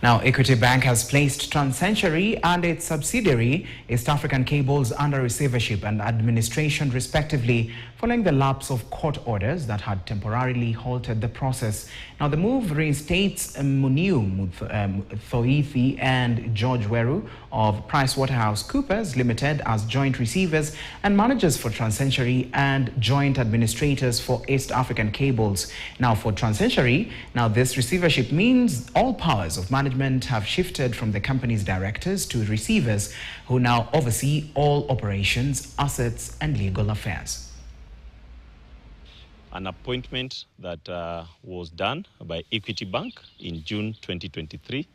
Now, Equity Bank has placed Transcentury and its subsidiary, East African Cables, under receivership and administration, respectively, following the lapse of court orders that had temporarily halted the process. Now, the move reinstates Muniu Thoithi and George Weru of PricewaterhouseCoopers Limited as joint receivers and managers for Transcentury and joint administrators for East African Cables. Now, for Transcentury, this receivership means all powers of management have shifted from the company's directors to receivers who now oversee all operations, assets, and legal affairs. An appointment that was done by Equity Bank in June 2023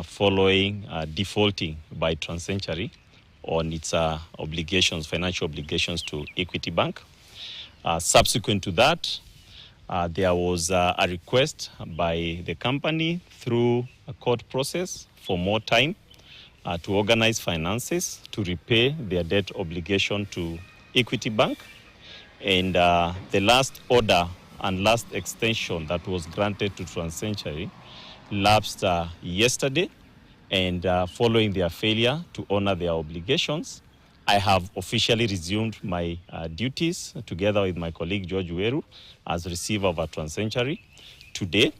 following defaulting by Transcentury on its obligations, financial obligations to Equity Bank. Subsequent to that, there was a request by the company through a court process for more time to organize finances to repay their debt obligation to Equity Bank. And the last order and last extension that was granted to Transcentury lapsed yesterday. And following their failure to honor their obligations, I have officially resumed my duties together with my colleague George Weru as receiver of a Transcentury today.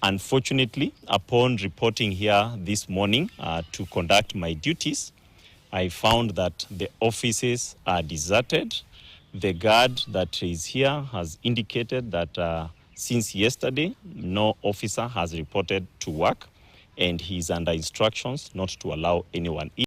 Unfortunately, upon reporting here this morning to conduct my duties, I found that the offices are deserted. The guard that is here has indicated that since yesterday, no officer has reported to work, and he is under instructions not to allow anyone in.